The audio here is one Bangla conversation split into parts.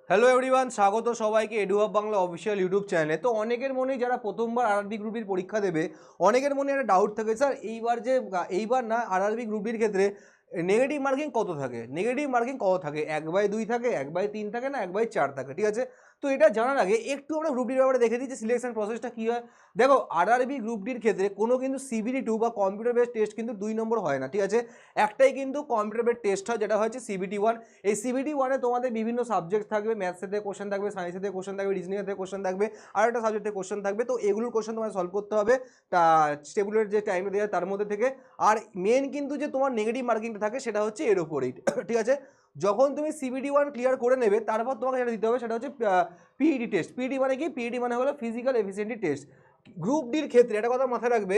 হ্যালো এভরিওয়ান, স্বাগত সবাইকে এডুহাব বাংলা অফিসিয়াল ইউটিউব চ্যানেলে। তো অনেকের মনে যারা প্রথমবার আরআরবি গ্রুপ ডির পরীক্ষা দেবে, অনেকের মনে একটা ডাউট থাকে, স্যার এইবার না আরআরবি গ্রুপ ডির ক্ষেত্রে নেগেটিভ মার্কিং কত থাকে? নেগেটিভ মার্কিং কত থাকে? 1/2 থাকে, 1/3 থাকে, না 1/4 থাকে? ঠিক আছে, তো এটা জানার আগে একটু আমরা গ্রুপ ডির ব্যাপারে দেখে দিই যে সিলেকশন প্রসেসটা কী হয়। দেখো, আরআরবি গ্রুপ ডির ক্ষেত্রে কোনো কিন্তু CBT-2 বা কম্পিউটার বেসড টেস্ট কিন্তু 2 নম্বর হয় না। ঠিক আছে, একটাই কিন্তু কম্পিউটার বেসড টেস্ট হয়, যেটা হচ্ছে CBT-1। এই CBT-1-এ তোমাদের বিভিন্ন সাবজেক্ট থাকবে, ম্যাথসের থেকে কোশ্চেন থাকবে, সায়েন্সের থেকে কোশ্চেন থাকবে, রিজনিংয়ের থেকে কোশ্চেন থাকবে, আর একটা সাবজেক্ট থেকে কোশ্চেন থাকবে। তো এগুলোর কোশ্চেন তোমায় সলভ করতে হবে তা টেবিলের যে টাইমে দেওয়া তার মধ্যে থেকে। আর মেন কিন্তু যে তোমার নেগেটিভ মার্কিংটা থাকে সেটা হচ্ছে এর ওপরেই। ঠিক আছে, যখন তুমি CBT-1 ক্লিয়ার করে নেবে তারপর তোমাকে যেটা দিতে হবে সেটা হচ্ছে PET টেস্ট। PET মানে কি? PET মানে হলো ফিজিক্যাল এফিসিয়েন্সি টেস্ট। গ্রুপ ডির ক্ষেত্রে একটা কথা মাথায় রাখবে,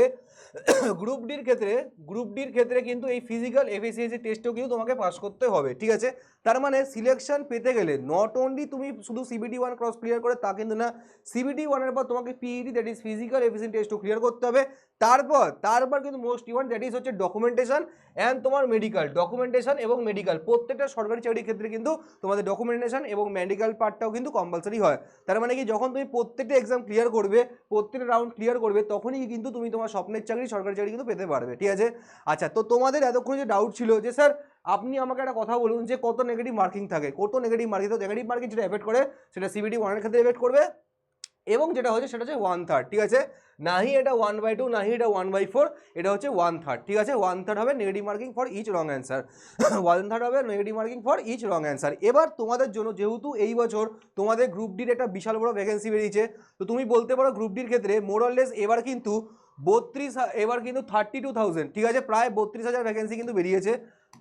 গ্রুপ ডির ক্ষেত্রে কিন্তু এই ফিজিক্যাল এফিসিয়েন্সি টেস্টও কিন্তু তোমাকে পাস করতে হবে। ঠিক আছে, তার মানে সিলেকশন পেতে গেলে নট অনলি তুমি শুধু CBT-1 ক্রস ক্লিয়ার করে তা কিন্তু না, CBT-1-এর পর তোমাকে PET, that is physical efficiency টেস্টও ক্লিয়ার করতে হবে। তারপর কিন্তু মোস্ট ইম্পর্টেন্ট, দ্যাট ইজ হচ্ছে ডকুমেন্টেশন অ্যান্ড তোমার মেডিকেল। ডকুমেন্টেশন এবং মেডিকেল প্রত্যেকটা সরকারি চাকরির ক্ষেত্রে কিন্তু তোমাদের ডকুমেন্টেশন এবং মেডিকেল পার্টটাও কিন্তু কম্পালসারি হয়। তার মানে কি, যখন তুমি প্রত্যেকটা এক্সাম ক্লিয়ার করবে, প্রত্যেকটা রাউন্ড ক্লিয়ার করবে, তখনই কিন্তু তুমি তোমার স্বপ্নের চাকরি, সরকারি চাকরি কিন্তু পেতে পারবে। ঠিক আছে, আচ্ছা, তো তোমাদের এতক্ষণ যে ডাউট ছিল যে স্যার আপনি আমাকে একটা কথা বলুন যে কত নেগেটিভ মার্কিং থাকে, কত নেগেটিভ মার্কিং। তো নেগেটিভ মার্কিং যেটা এফেক্ট করে সেটা CBT-1-এর ক্ষেত্রে এফেক্ট করবে, এবং যেটা হচ্ছে সেটা হচ্ছে 1/3। ঠিক আছে, নাহি এটা 1/2, নাহি এটা 1/4, এটা হচ্ছে 1/3। ঠিক আছে, 1/3 হবে negative marking for each wrong answer. 1/3 হবে negative marking for each wrong answer. এবার তোমাদের জন্য যেহেতু এই বছর তোমাদের গ্রুপ ডির একটা বিশাল বড় ভ্যাকেন্সি বেরিয়েছে, তো তুমি বলতে পারো গ্রুপ ডির ক্ষেত্রে মোরলেস এবার কিন্তু 32,000, ঠিক আছে, প্রায় 32,000 ভ্যাকেন্সি কিন্তু বেরিয়েছে।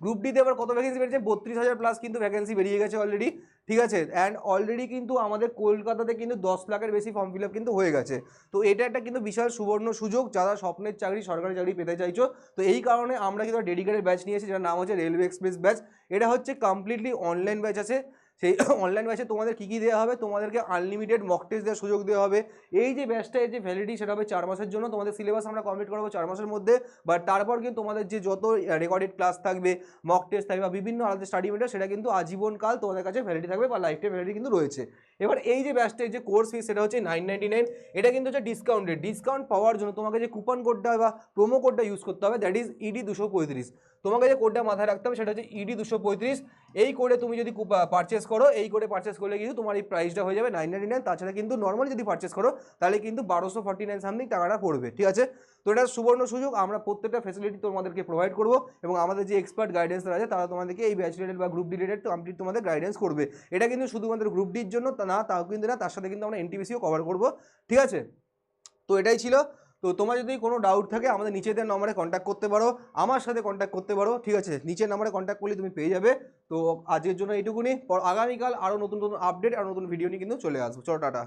গ্রুপ ডিতে এবার কত ভ্যাকেন্সি বেরিয়েছে? 32,000 প্লাস কিন্তু ভ্যাকেন্সি বেরিয়ে গেছে অলরেডি। ঠিক আছে, অ্যান্ড অলরেডি কিন্তু আমাদের কলকাতাতে কিন্তু 10 লাখের বেশি ফর্ম ফিল আপ কিন্তু হয়ে গেছে। তো এটা একটা কিন্তু বিশাল সুবর্ণ সুযোগ যারা স্বপ্নের চাকরি, সরকারি চাকরি পেতে চাইছো। তো এই কারণে আমরা কিন্তু ডেডিকেটেড ব্যাচ নিয়েছি, যার নাম হচ্ছে রেলওয়ে এক্সপ্রেস ব্যাচ। এটা হচ্ছে কমপ্লিটলি অনলাইন ব্যাচ আছে। সেই অনলাইন ব্যাচে তোমাদের কী কী দেওয়া হবে? তোমাদেরকে আনলিমিটেড মক টেস্ট দেওয়ার সুযোগ দেওয়া হবে। এই যে ব্যাচটা, এই যে ভ্যালিডিটি, সেটা হবে 4 মাসের জন্য। তোমাদের সিলেবাস আমরা কমপ্লিট করাবো 4 মাসের মধ্যে। বাট তারপর কিন্তু তোমাদের যে যত রেকর্ডেড ক্লাস থাকবে, মক টেস্ট থাকবে বা বিভিন্ন আলাদা স্টাডি মেটেরিয়াল, সেটা কিন্তু আজীবনকাল তোমাদের কাছে ভ্যালিডিটি থাকবে বা লাইফ টাইম ভ্যালিডিটি কিন্তু রয়েছে। এবার এই যে ব্যাচটার যে কোর্স ফি, সেটা হচ্ছে 999। এটা কিন্তু হচ্ছে ডিসকাউন্টেড। ডিসকাউন্ট পাওয়ার জন্য তোমাকে যে কুপন কোডটা বা প্রোমো কোডটা ইউজ করতে হবে, দ্যাট ইজ ED 235। তোমাকে যে কোডটা মাথায় রাখতে হবে সেটা হচ্ছে ED 235। এই কোডে তুমি যদি পারচেস করো, এই কোডে পারচেস করলে কিন্তু তোমার এই প্রাইসটা হয়ে যাবে 999। তাছাড়া কিন্তু নর্মালি যদি পারচেস করো তাহলে কিন্তু 1249 সামথিং টাকাটা পড়বে। ঠিক আছে, তো এটা সুবর্ণ সুযোগ। আমরা প্রত্যেকটা ফ্যাসিলিটি তোমাদেরকে প্রোভাইড করবো, এবং আমাদের যে এক্সপার্ট গাইডেন্স আছে তারা তোমাদেরকে এই ব্যাচ রিলেটেড বা গ্রুপ ডি রিলেটেড কমপ্লিট তোমাদের গাইডেন্স করবে। এটা কিন্তু শুধুমাত্র গ্রুপ ডির জন্য না, তাও কিন্তু না, তার সাথে কিন্তু আমরা NTPCও কভার করবো। ঠিক আছে, তো এটাই ছিল। তো তোমার যদি কোনো ডাউট থাকে আমাদের নিচেদের নম্বরে কন্ট্যাক্ট করতে পারো, আমার সাথে কন্ট্যাক্ট করতে পারো। ঠিক আছে, নিচের নম্বরে কন্ট্যাক্ট করলে তুমি পেয়ে যাবে। তো আজকের জন্য এইটুকুনি। আগামীকাল আরও নতুন নতুন আপডেট আর নতুন ভিডিও নিয়ে কিন্তু চলে আসবো। চলো, টাটা।